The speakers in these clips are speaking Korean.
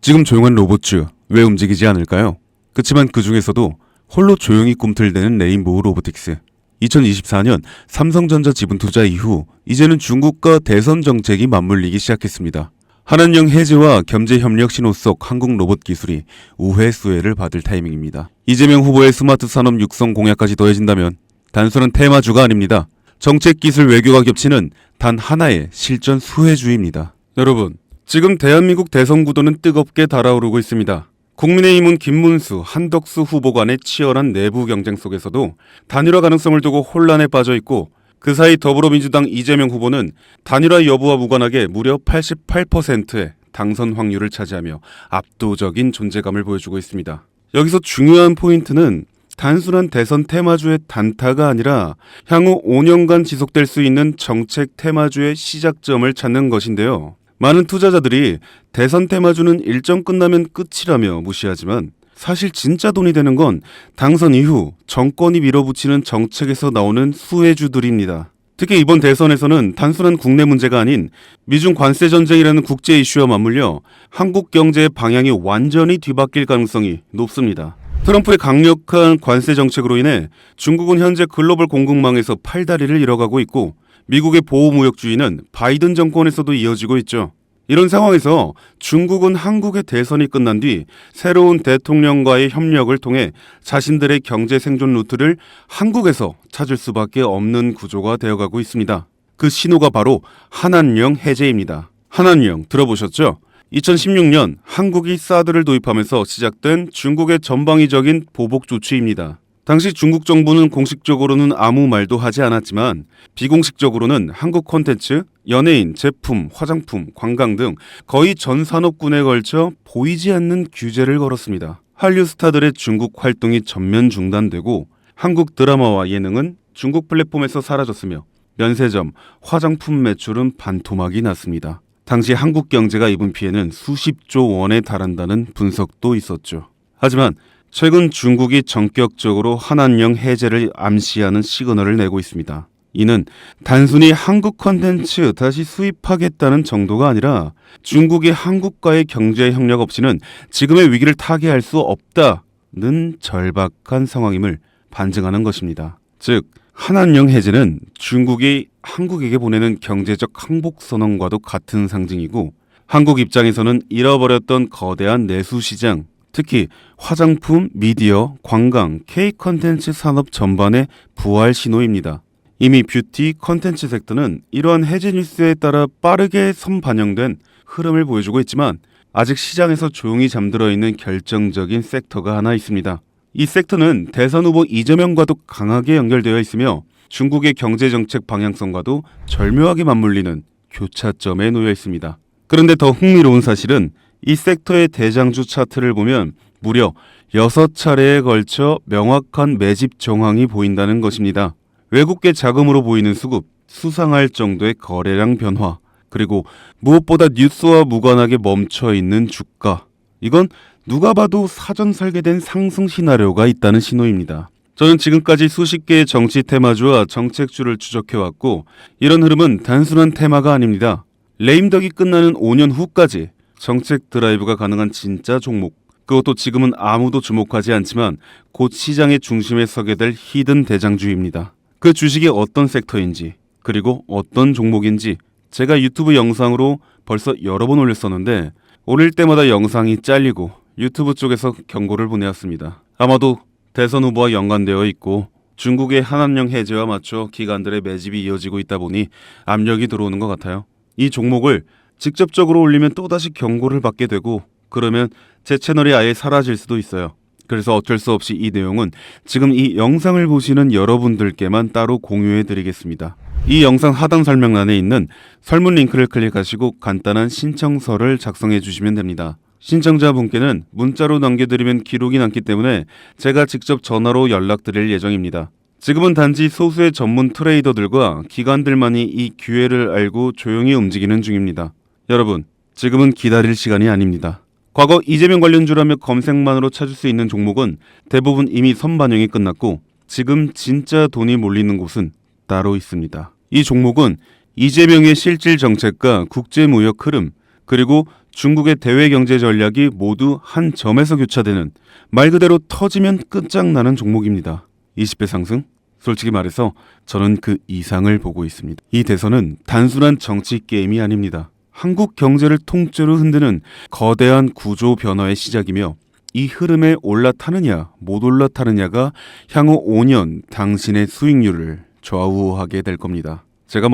지금 조용한 로봇주 왜 움직이지 않을까요? 그치만 그 중에서도 홀로 조용히 꿈틀대는 레인보우 로보틱스. 2024년 삼성전자 지분 투자 이후 이제는 중국과 대선 정책이 맞물리기 시작했습니다. 한한령 해제와 경제협력 신호 속 한국 로봇 기술이 우회 수혜를 받을 타이밍입니다. 이재명 후보의 스마트 산업 육성 공약까지 더해진다면 단순한 테마주가 아닙니다. 정책 기술 외교가 겹치는 단 하나의 실전 수혜주입니다. 여러분, 지금 대한민국 대선 구도는 뜨겁게 달아오르고 있습니다. 국민의힘은 김문수, 한덕수 후보 간의 치열한 내부 경쟁 속에서도 단일화 가능성을 두고 혼란에 빠져 있고, 그 사이 더불어민주당 이재명 후보는 단일화 여부와 무관하게 무려 88%의 당선 확률을 차지하며 압도적인 존재감을 보여주고 있습니다. 여기서 중요한 포인트는 단순한 대선 테마주의 단타가 아니라 향후 5년간 지속될 수 있는 정책 테마주의 시작점을 찾는 것인데요. 많은 투자자들이 대선 테마주는 일정 끝나면 끝이라며 무시하지만 사실 진짜 돈이 되는 건 당선 이후 정권이 밀어붙이는 정책에서 나오는 수혜주들입니다. 특히 이번 대선에서는 단순한 국내 문제가 아닌 미중 관세 전쟁이라는 국제 이슈와 맞물려 한국 경제의 방향이 완전히 뒤바뀔 가능성이 높습니다. 트럼프의 강력한 관세 정책으로 인해 중국은 현재 글로벌 공급망에서 팔다리를 잃어가고 있고, 미국의 보호무역주의는 바이든 정권에서도 이어지고 있죠. 이런 상황에서 중국은 한국의 대선이 끝난 뒤 새로운 대통령과의 협력을 통해 자신들의 경제 생존 루트를 한국에서 찾을 수밖에 없는 구조가 되어가고 있습니다. 그 신호가 바로 한한령 해제입니다. 한한령 들어보셨죠? 2016년 한국이 사드를 도입하면서 시작된 중국의 전방위적인 보복 조치입니다. 당시 중국 정부는 공식적으로는 아무 말도 하지 않았지만 비공식적으로는 한국 콘텐츠, 연예인, 제품, 화장품, 관광 등 거의 전 산업군에 걸쳐 보이지 않는 규제를 걸었습니다. 한류 스타들의 중국 활동이 전면 중단되고 한국 드라마와 예능은 중국 플랫폼에서 사라졌으며 면세점, 화장품 매출은 반토막이 났습니다. 당시 한국 경제가 입은 피해는 수십조 원에 달한다는 분석도 있었죠. 하지만 최근 중국이 전격적으로 한한령 해제를 암시하는 시그널을 내고 있습니다. 이는 단순히 한국 콘텐츠 다시 수입하겠다는 정도가 아니라 중국이 한국과의 경제 협력 없이는 지금의 위기를 타개할 수 없다는 절박한 상황임을 반증하는 것입니다. 즉, 한한령 해제는 중국이 한국에게 보내는 경제적 항복 선언과도 같은 상징이고, 한국 입장에서는 잃어버렸던 거대한 내수 시장, 특히 화장품, 미디어, 관광, K-컨텐츠 산업 전반의 부활 신호입니다. 이미 뷰티, 컨텐츠 섹터는 이러한 해제 뉴스에 따라 빠르게 선반영된 흐름을 보여주고 있지만 아직 시장에서 조용히 잠들어 있는 결정적인 섹터가 하나 있습니다. 이 섹터는 대선 후보 이재명과도 강하게 연결되어 있으며 중국의 경제정책 방향성과도 절묘하게 맞물리는 교차점에 놓여 있습니다. 그런데 더 흥미로운 사실은 이 섹터의 대장주 차트를 보면 무려 6차례에 걸쳐 명확한 매집 정황이 보인다는 것입니다. 외국계 자금으로 보이는 수급, 수상할 정도의 거래량 변화, 그리고 무엇보다 뉴스와 무관하게 멈춰있는 주가. 이건 누가 봐도 사전 설계된 상승 시나리오가 있다는 신호입니다. 저는 지금까지 수십 개의 정치 테마주와 정책주를 추적해왔고, 이런 흐름은 단순한 테마가 아닙니다. 레임덕이 끝나는 5년 후까지 정책 드라이브가 가능한 진짜 종목, 그것도 지금은 아무도 주목하지 않지만 곧 시장의 중심에 서게 될 히든 대장주입니다. 그 주식이 어떤 섹터인지, 그리고 어떤 종목인지 제가 유튜브 영상으로 벌써 여러 번 올렸었는데 올릴 때마다 영상이 잘리고 유튜브 쪽에서 경고를 보내왔습니다. 아마도 대선 후보와 연관되어 있고 중국의 한한령 해제와 맞춰 기관들의 매집이 이어지고 있다 보니 압력이 들어오는 것 같아요. 이 종목을 직접적으로 올리면 또다시 경고를 받게 되고, 그러면 제 채널이 아예 사라질 수도 있어요. 그래서 어쩔 수 없이 이 내용은 지금 이 영상을 보시는 여러분들께만 따로 공유해 드리겠습니다. 이 영상 하단 설명란에 있는 설문 링크를 클릭하시고 간단한 신청서를 작성해 주시면 됩니다. 신청자분께는 문자로 남겨드리면 기록이 남기 때문에 제가 직접 전화로 연락드릴 예정입니다. 지금은 단지 소수의 전문 트레이더들과 기관들만이 이 기회를 알고 조용히 움직이는 중입니다. 여러분, 지금은 기다릴 시간이 아닙니다. 과거 이재명 관련주라며 검색만으로 찾을 수 있는 종목은 대부분 이미 선반영이 끝났고 지금 진짜 돈이 몰리는 곳은 따로 있습니다. 이 종목은 이재명의 실질 정책과 국제무역 흐름, 그리고 중국의 대외 경제 전략이 모두 한 점에서 교차되는, 말 그대로 터지면 끝장나는 종목입니다. 20배 상승? 솔직히 말해서 저는 그 이상을 보고 있습니다. 이 대선은 단순한 정치 게임이 아닙니다. 한국 경제를 통째로 흔드는 거대한 구조 변화의 시작이며, 이 흐름에 올라타느냐 못 올라타느냐가 향후 5년 당신의 수익률을 좌우하게 될 겁니다. 제가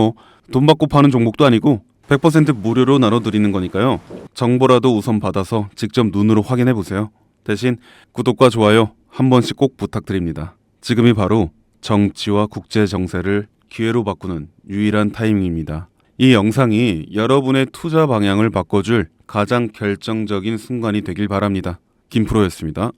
돈 받고 파는 종목도 아니고 100% 무료로 나눠드리는 거니까요. 정보라도 우선 받아서 직접 눈으로 확인해 보세요. 대신 구독과 좋아요 한 번씩 꼭 부탁드립니다. 지금이 바로 정치와 국제 정세를 기회로 바꾸는 유일한 타이밍입니다. 이 영상이 여러분의 투자 방향을 바꿔줄 가장 결정적인 순간이 되길 바랍니다. 김프로였습니다.